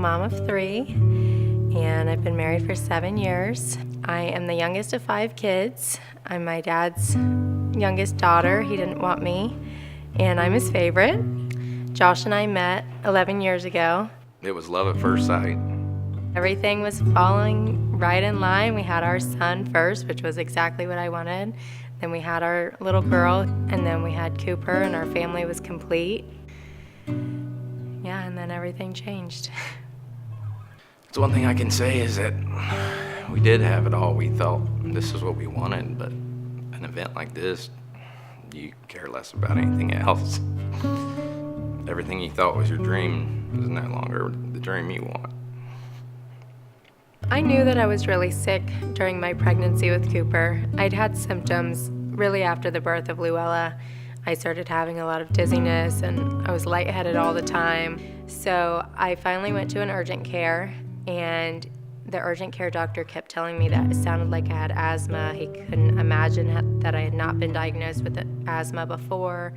mom of 3, and I've been married for 7 years. I am the youngest of 5 kids. I'm my dad's youngest daughter. He didn't want me, and I'm his favorite. Josh and I met 11 years ago. It was love at first sight. Everything was falling right in line. We had our son first, which was exactly what I wanted. Then we had our little girl, and then we had Cooper, and our family was complete. Yeah, and then everything changed. It's one thing I can say is that we did have it all. We thought this is what we wanted, but an event like this, you care less about anything else. Everything you thought was your dream is no longer the dream you want. I knew that I was really sick during my pregnancy with Cooper. I'd had symptoms really after the birth of Luella. I started having a lot of dizziness, and I was lightheaded all the time. So I finally went to an urgent care, and the urgent care doctor kept telling me that it sounded like I had asthma. He couldn't imagine that I had not been diagnosed with asthma before.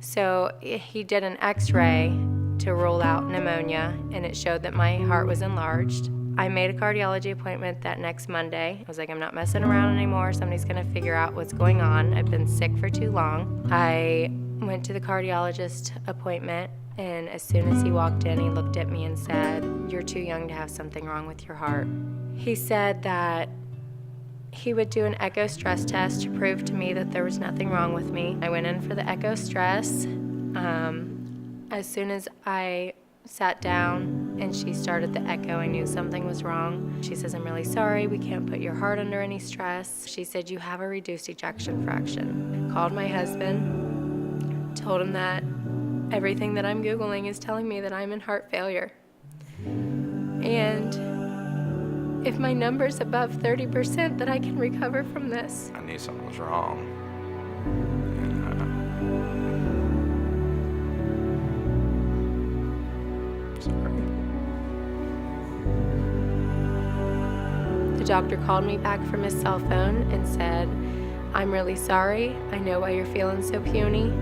So he did an x-ray to rule out pneumonia, and it showed that my heart was enlarged. I made a cardiology appointment that next Monday. I was like, I'm not messing around anymore. Somebody's gonna figure out what's going on. I've been sick for too long. I went to the cardiologist appointment, and as soon as he walked in, he looked at me and said, "You're too young to have something wrong with your heart." He said that he would do an echo stress test to prove to me that there was nothing wrong with me. I went in for the echo stress. As soon as I sat down and she started the echo, I knew something was wrong. She says, "I'm really sorry, we can't put your heart under any stress." She said, "You have a reduced ejection fraction." Called my husband, told him that everything that I'm Googling is telling me that I'm in heart failure. And if my number's above 30%, that I can recover from this. I knew something was wrong. Sorry. The doctor called me back from his cell phone and said, "I'm really sorry. I know why you're feeling so puny.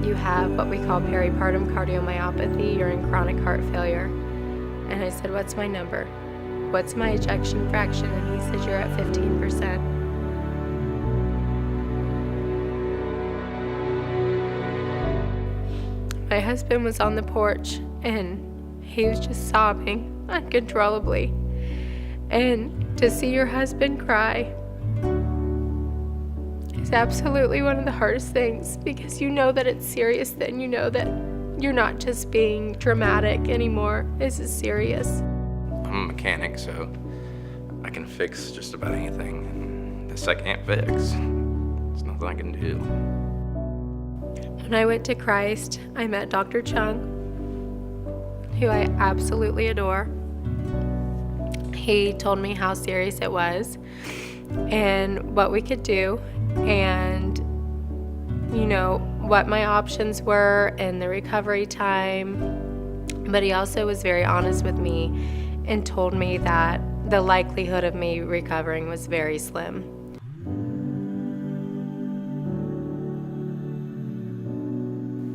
You have what we call peripartum cardiomyopathy. You're in chronic heart failure." And I said, "What's my number? What's my ejection fraction?" And he said, "You're at 15%. My husband was on the porch, and he was just sobbing uncontrollably. And to see your husband cry is absolutely one of the hardest things, because you know that it's serious then. You know that you're not just being dramatic anymore. This is serious. I'm a mechanic, so I can fix just about anything. This I can't fix. There's nothing I can do. When I went to Christ, I met Dr. Chung, who I absolutely adore. He told me how serious it was and what we could do, and what my options were and the recovery time. But he also was very honest with me and told me that the likelihood of me recovering was very slim.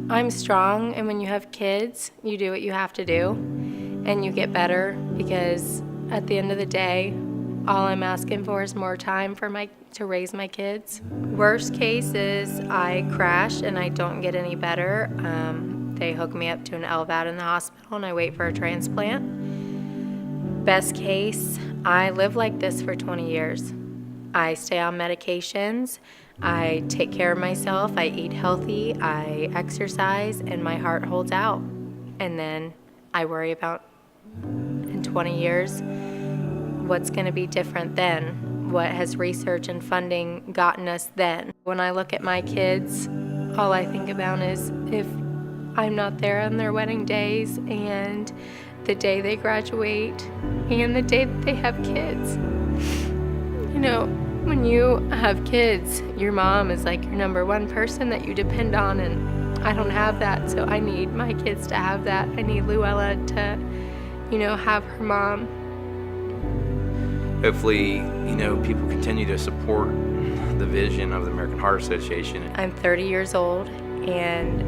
I'm strong, and when you have kids, you do what you have to do, and you get better, because at the end of the day, all I'm asking for is more time to raise my kids. Worst case is I crash and I don't get any better. They hook me up to an LVAD in the hospital and I wait for a transplant. Best case, I live like this for 20 years. I stay on medications, I take care of myself, I eat healthy, I exercise, and my heart holds out. And then I worry about, in 20 years, what's going to be different then? What has research and funding gotten us then? When I look at my kids, all I think about is if I'm not there on their wedding days, and the day they graduate, and the day that they have kids. When you have kids, your mom is like your number one person that you depend on, and I don't have that, so I need my kids to have that. I need Luella to, have her mom. Hopefully, people continue to support the vision of the American Heart Association. I'm 30 years old, and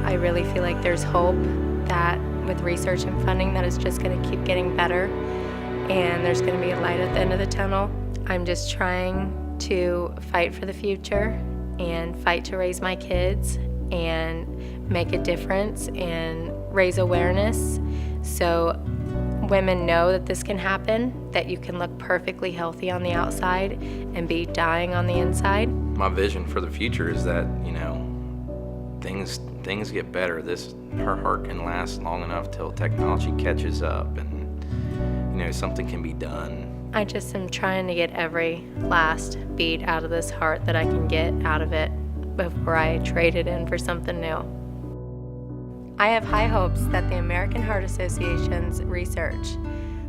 I really feel like there's hope that with research and funding that is just going to keep getting better, and there's going to be a light at the end of the tunnel. I'm just trying to fight for the future and fight to raise my kids and make a difference and raise awareness so women know that this can happen, that you can look perfectly healthy on the outside and be dying on the inside. My vision for the future is that, things get better. Her heart can last long enough till technology catches up and, something can be done. I just am trying to get every last beat out of this heart that I can get out of it before I trade it in for something new. I have high hopes that the American Heart Association's research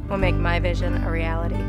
will make my vision a reality.